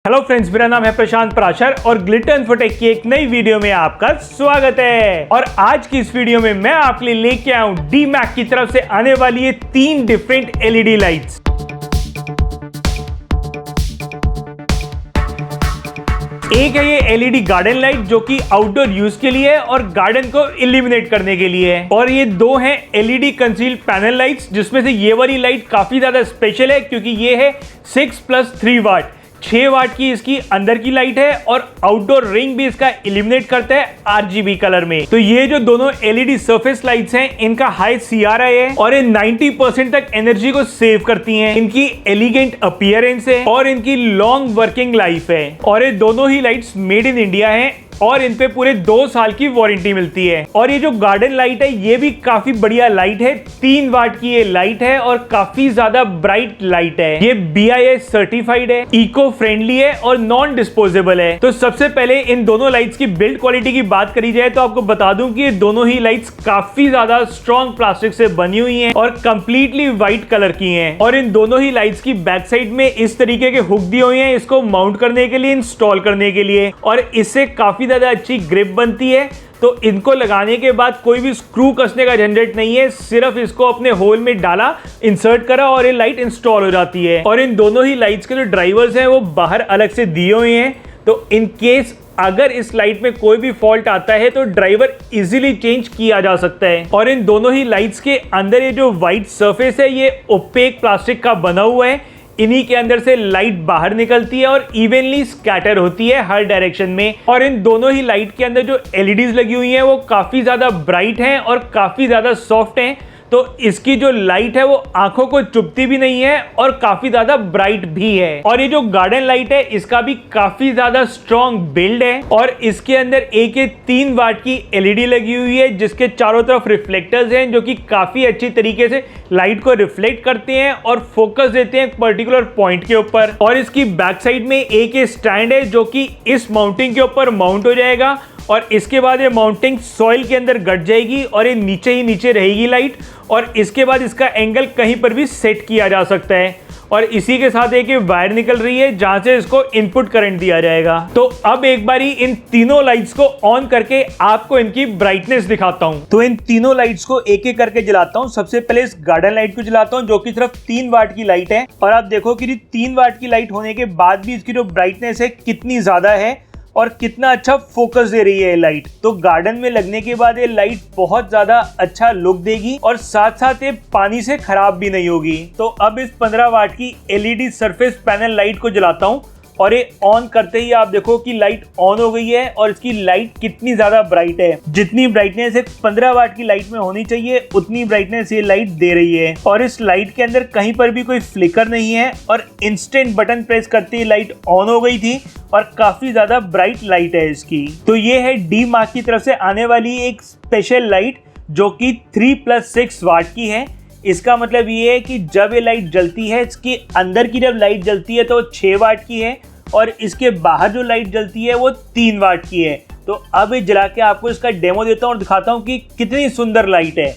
Hello friends, मेरा नाम है प्रशांत पराशर और ग्लिटर इन्फोटेक की एक नई वीडियो में आपका स्वागत है। और आज की इस वीडियो में मैं आपके लिए लेके आया हूं डीमैक की तरफ से आने वाली ये 3 डिफरेंट एलईडी लाइट्स। एक है ये एलईडी गार्डन लाइट जो कि आउटडोर यूज के लिए है और गार्डन को इल्यूमिनेट करने के लिए है। और ये दो हैं एलईडी कंसील्ड पैनल लाइट्स, जिसमें से ये वाली लाइट काफी ज्यादा स्पेशल है क्योंकि ये है 6+3 वाट 6 वाट की इसकी अंदर की लाइट है और आउटडोर रिंग भी इसका इल्यूमिनेट करता है आरजीबी कलर में। तो ये जो दोनों एलईडी सरफेस लाइट्स हैं, इनका हाई सीआरआई है और ये 90% तक एनर्जी को सेव करती हैं। इनकी एलिगेंट अपीयरेंस है और इनकी लॉन्ग वर्किंग लाइफ है। और ये दोनों ही लाइट्स मेड इन इंडिया हैं और इन पे पूरे 2 साल की वारंटी मिलती है। और ये जो गार्डन लाइट है ये भी काफी बढ़िया लाइट है। 3 वाट की ये लाइट है और काफी ज्यादा ब्राइट लाइट है। ये BIS सर्टिफाइड है, इको फ्रेंडली है और नॉन डिस्पोजेबल है। तो सबसे पहले इन दोनों लाइट्स की बिल्ड क्वालिटी की बात करी जाए तो आपको बता दूं कि ये दोनों ही लाइट्स काफी ज्यादा स्ट्रॉन्ग प्लास्टिक से बनी हुई हैं और कंप्लीटली व्हाइट कलर की हैं। और इन दोनों ही लाइट्स की बैक साइड में इस तरीके के हुक दिए हुए हैं इसको माउंट करने के लिए, इंस्टॉल करने के लिए। और इससे काफी ज्यादा अच्छी ग्रिप बनती है। तो इनको लगाने के बाद कोई भी स्क्रू कसने का झंझट नहीं है, सिर्फ इसको अपने होल में डाला, इंसर्ट करा और ये लाइट इंस्टॉल हो जाती है। और इन दोनों ही लाइट्स के जो ड्राइवर्स हैं वो बाहर अलग से दिए हुए हैं। तो इन केस अगर इस लाइट में कोई भी फॉल्ट आता है तो ड्राइवर इजीली चेंज किया जा सकता है। और इन दोनों ही लाइट्स के अंदर ये जो व्हाइट सरफेस है ये ओपेक प्लास्टिक का बना हुआ है। इन्हीं के अंदर से लाइट बाहर निकलती है और इवनली स्कैटर होती है हर डायरेक्शन में। और इन दोनों ही लाइट के अंदर जो एलईडीज लगी हुई हैं वो काफी ज्यादा ब्राइट हैं और काफी ज्यादा सॉफ्ट हैं। तो इसकी जो लाइट है वो आंखों को चुभती भी नहीं है और काफी ज्यादा ब्राइट भी है। और ये जो गार्डन लाइट है इसका भी काफी ज्यादा स्ट्रॉन्ग बिल्ड है और इसके अंदर एक 3 वाट की एलईडी लगी हुई है जिसके चारों तरफ रिफ्लेक्टर्स हैं जो कि काफी अच्छी तरीके से लाइट को रिफ्लेक्ट करते हैं और फोकस देते हैं एक पर्टिकुलर पॉइंट के ऊपर। और इसकी बैक साइड में एक स्टैंड है जो कि इस माउंटिंग के ऊपर माउंट हो जाएगा और इसके बाद ये माउंटिंग सॉइल के अंदर गट जाएगी और ये नीचे ही नीचे रहेगी लाइट। और इसके बाद इसका एंगल कहीं पर भी सेट किया जा सकता है। और इसी के साथ एक वायर निकल रही है जहां से इसको इनपुट करंट दिया जाएगा। तो अब एक बारी इन तीनों लाइट्स को ऑन करके आपको इनकी ब्राइटनेस दिखाता हूं। तो इन तीनों लाइट्स को एक एक करके जलाता हूं। सबसे पहले इस गार्डन लाइट को जलाता हूं जो कि सिर्फ 3 वाट की लाइट है। और आप देखो कि 3 वाट की लाइट होने के बाद भी इसकी जो ब्राइटनेस है कितनी ज्यादा है और कितना अच्छा फोकस दे रही है ये लाइट। तो गार्डन में लगने के बाद ये लाइट बहुत ज्यादा अच्छा लुक देगी और साथ साथ ये पानी से खराब भी नहीं होगी। तो अब इस 15 वाट की एलईडी सरफेस पैनल लाइट को जलाता हूं और ये ऑन करते ही आप देखो कि लाइट ऑन हो गई है और इसकी लाइट कितनी ज्यादा ब्राइट है। जितनी ब्राइटनेस एक 15 वाट की लाइट में होनी चाहिए उतनी ब्राइटनेस ये लाइट दे रही है। और इस लाइट के अंदर कहीं पर भी कोई फ्लिकर नहीं है और इंस्टेंट बटन प्रेस करते ही लाइट ऑन हो गई थी और काफी ज्यादा ब्राइट लाइट है इसकी। तो ये है डीमैक की तरफ से आने वाली एक स्पेशल लाइट जो कि 3+6 वाट की है। इसका मतलब ये है कि जब ये लाइट जलती है, इसके अंदर की जब लाइट जलती है तो 6 वाट की है और इसके बाहर जो लाइट जलती है वो 3 वाट की है। तो अब ये जला के आपको इसका डेमो देता हूँ और दिखाता हूँ कि कितनी सुंदर लाइट है।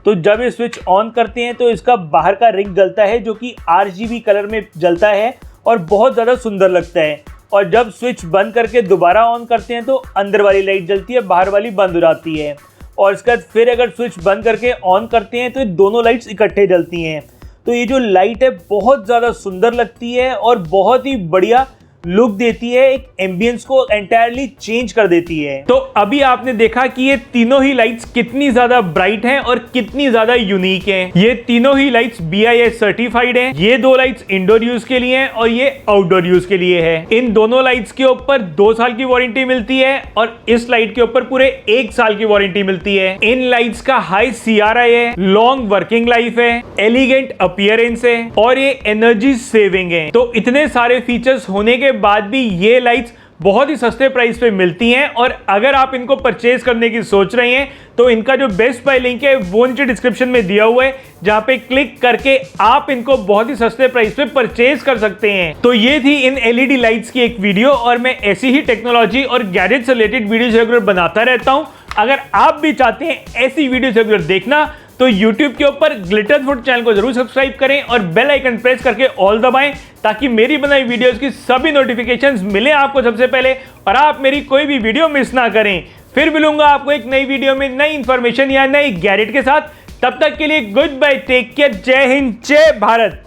तो जब ये स्विच ऑन करते हैं तो इसका बाहर का रिंग जलता है जो कि RGB कलर में जलता है और बहुत ज़्यादा सुंदर लगता है। और जब स्विच बंद करके दोबारा ऑन करते हैं तो अंदर वाली लाइट जलती है, बाहर वाली बंद हो जाती है। और इसके बाद फिर अगर स्विच बंद करके ऑन करते हैं तो ये दोनों लाइट्स इकट्ठे जलती हैं। तो ये जो लाइट है बहुत ज़्यादा सुंदर लगती है और बहुत ही बढ़िया लुक देती है, एक एम्बियंस को एंटायरली चेंज कर देती है। तो अभी आपने देखा कि ये तीनों ही लाइट्स कितनी ज्यादा ब्राइट हैं और कितनी ज्यादा यूनिक हैं। ये तीनों ही लाइट्स BIS सर्टिफाइड हैं। ये 2 लाइट्स इंडोर यूज के लिए हैं और ये आउटडोर यूज के लिए है। इन दोनों लाइट्स के ऊपर 2 साल की वारंटी मिलती है और इस लाइट के ऊपर पूरे 1 साल की वारंटी मिलती है। इन लाइट्स का हाई CRI है, लॉन्ग वर्किंग लाइफ है, एलिगेंट अपीयरेंस है और ये एनर्जी सेविंग है। तो इतने सारे फीचर्स होने के बाद भी ये लाइट्स बहुत ही सस्ते प्राइस पे मिलती हैं। और अगर आप इनको परचेज करने की सोच रहे हैं तो इनका जो बेस्ट बाय लिंक है वो नीचे डिस्क्रिप्शन में दिया हुआ है, जहां पे क्लिक करके आप इनको बहुत ही सस्ते प्राइस पे परचेज कर सकते हैं। तो ये थी इन एलईडी लाइट्स की एक वीडियो और मैं ऐसी ही टेक्नोलॉजी और गैजेट से रिलेटेड वीडियोस रेगुलर बनाता रहता हूं। अगर आप भी चाहते हैं ऐसी वीडियोस रेगुलर देखना तो YouTube के ऊपर ग्लिटर्स फुट चैनल को जरूर सब्सक्राइब करें और बेल आइकन प्रेस करके ऑल दबाएं ताकि मेरी बनाई वीडियोस की सभी नोटिफिकेशंस मिले आपको सबसे पहले और आप मेरी कोई भी वीडियो मिस ना करें। फिर मिलूंगा आपको एक नई वीडियो में नई इंफॉर्मेशन या नई गैजेट के साथ। तब तक के लिए गुड बाय, टेक केयर, जय हिंद, जय भारत।